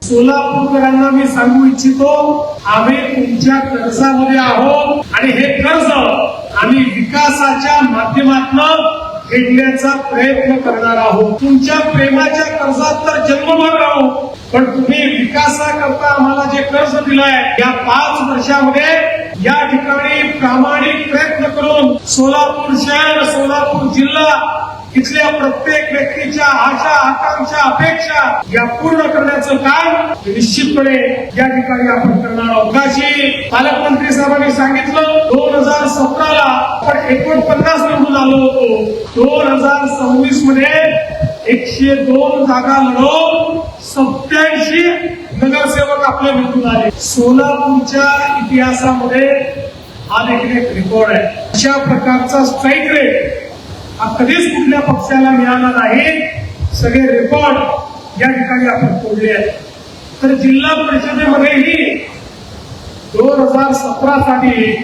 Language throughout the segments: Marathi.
सोलापूरकरांना मी सांगू इच्छितो, आम्ही तुमच्या कर्जामध्ये आहोत आणि हे कर्ज आम्ही विकासाच्या माध्यमातून फेडण्याचा प्रयत्न करणार आहोत. तुमच्या प्रेमाच्या कर्जात तर जन्मभर राहू, पण तुम्ही विकासाकरता आम्हाला जे कर्ज दिलंय या 5 वर्षामध्ये या ठिकाणी प्रामाणिक प्रयत्न करून सोलापूर शहर, सोलापूर जिल्हा इथल्या प्रत्येक व्यक्तीच्या आशा, आकांक्षा, अपेक्षा या पूर्ण करण्याचं काम निश्चितपणे या ठिकाणी आपण करणार आहोत. काशी पालकमंत्री साहेबांनी सांगितलं 2017ला आपण 49 निवडून आलो होतो. 2026 मध्ये 102 जागा लढवून 87 नगरसेवक आपले निवडून आले. सोलापूरच्या इतिहासामध्ये हा देखील एक रेकॉर्ड आहे. अशा प्रकारचा स्ट्राईक रेट हा कधीच कुठल्या पक्षाला मिळाला नाही. सगळे रेकॉर्ड या ठिकाणी आपण तोडले आहेत. तर जिल्हा परिषदेमध्येही 2017 साठी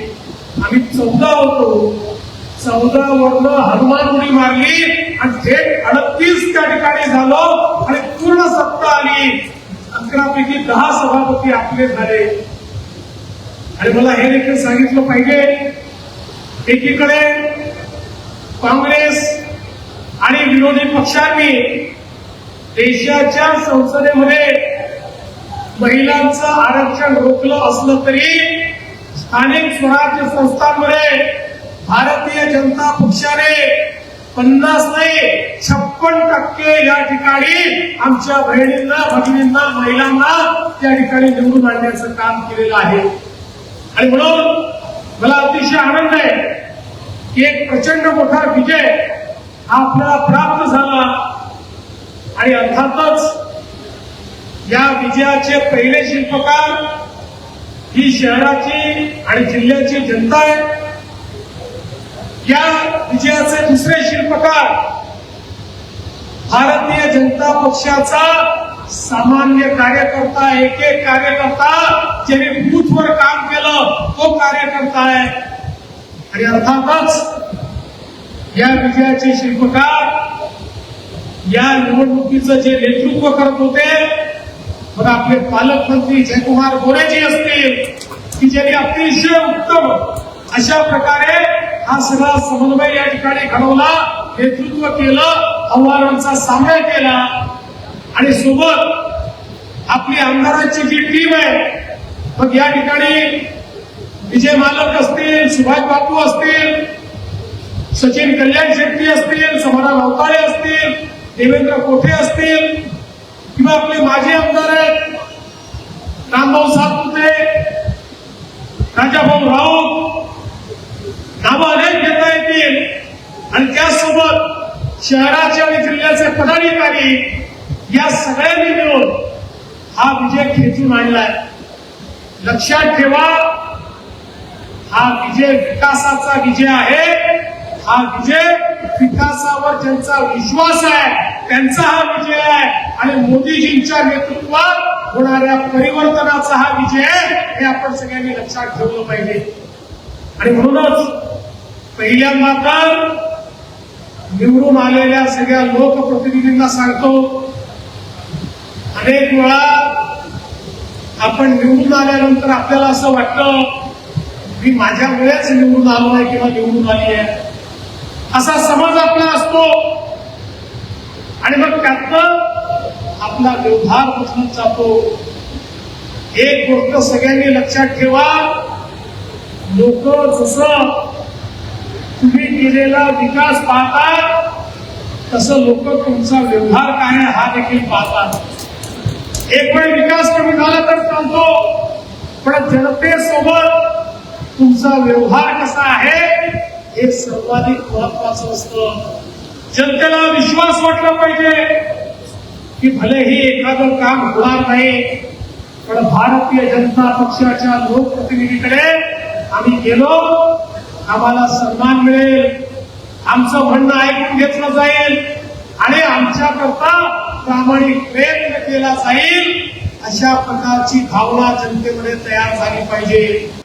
आम्ही 14 होतो. 14 वरनं हनुमान उडी मारली आणि थेट 38 त्या ठिकाणी झालो आणि पूर्ण सत्ता आली. 11 पैकी 10 सभापती आपले झाले. आणि मला हे देखील सांगितलं पाहिजे, एकीकडे काँग्रेस आणि विरोधी पक्षांनी देशाच्या संसदेमध्ये महिलांचं आरक्षण रोखलं असलं तरी स्थानिक स्वराज्य संस्थांमध्ये भारतीय जनता पक्षाने 50 नाही 56% या ठिकाणी आमच्या बहिणींना, भगिनींना, महिलांना त्या ठिकाणी निवडून आणण्याचं काम केलेलं आहे. आणि म्हणून मला अतिशय आनंद आहे की एक प्रचंड मोठा विजय हा आपल्याला प्राप्त झाला. आणि अर्थातच या विजयाचे पहिले शिल्पकार ही शहराची आणि जिल्ह्याची जनता आहे. या विजयाचे दुसरे शिल्पकार भारतीय जनता पक्षाचा सामान्य कार्यकर्ता, एक एक कार्यकर्ता ज्याने बूथवर काम केलं तो कार्यकर्ता आहे. आणि अर्थातच या विजयाचे शिल्पकार या निवडणुकीचं जे नेतृत्व करत होते, मग आपले पालकमंत्री जयकुमार गोरेजी असतील की ज्यांनी अतिशय उत्तम अशा प्रकारे हा सगळा समन्वय या ठिकाणी घडवला, नेतृत्व केलं, आव्हानांचा सामना केला. आणि सोबत आपली आमदारांची जी टीम आहे, मग या ठिकाणी विजय मालक असतील, सुभाष बापू असतील, सचिन कल्याण शेट्टी असतील, समाधान अवताळे असतील, देवेंद्र कोठे असतील किंवा आपले माजी आमदार आहेत रामभाऊ सातपुते, राजाभाऊ राऊत, नावं अनेक घेता येतील. आणि त्यासोबत शहराचे आणि जिल्ह्याचे पदाधिकारी या सगळ्यांनी मिळून हा विजय खेचून आणलाय. लक्षात ठेवा, हा विजय विकासाचा विजय आहे. हा विजय विकासावर ज्यांचा विश्वास आहे त्यांचा हा विजय आहे. आणि मोदीजींच्या नेतृत्वात होणाऱ्या परिवर्तनाचा हा विजय आहे, हे आपण सगळ्यांनी लक्षात ठेवलं पाहिजे. आणि म्हणूनच पहिल्यांदा तर निवडून आलेल्या सगळ्या लोकप्रतिनिधींना सांगतो, अनेक वेळा आपण निवडून आल्यानंतर आपल्याला असं वाटतं मी माझ्यामुळेच निवडून आलो आहे किंवा निवडून आली आहे, असा समज आपला असतो. आणि मग त्यातनं आपला व्यवहार बदलत जातो. एक गोष्ट सगळ्यांनी लक्षात ठेवा, लोक जसं तुम्ही केलेला विकास पाहतात तसं लोक तुमचा व्यवहार काय आहे हा देखील पाहतात. एक वेळ विकास कमी झाला तर चालतो, पण जनतेसोबत तुमचा व्यवहार कसा आहे हे सर्वाधिक महत्वाचं असतं. जनतेला विश्वास वाटला पाहिजे की भलेही एखादं काम होणार नाही, पण भारतीय जनता पक्षाच्या लोकप्रतिनिधीकडे आम्ही गेलो, आम्हाला सन्मान मिळेल, आमचं म्हणणं ऐकून घेतलं जाईल आणि आमच्याकरता प्रामाणिक प्रयत्न केला जाईल, अशा प्रकारची भावना जनतेमध्ये तयार झाली पाहिजे.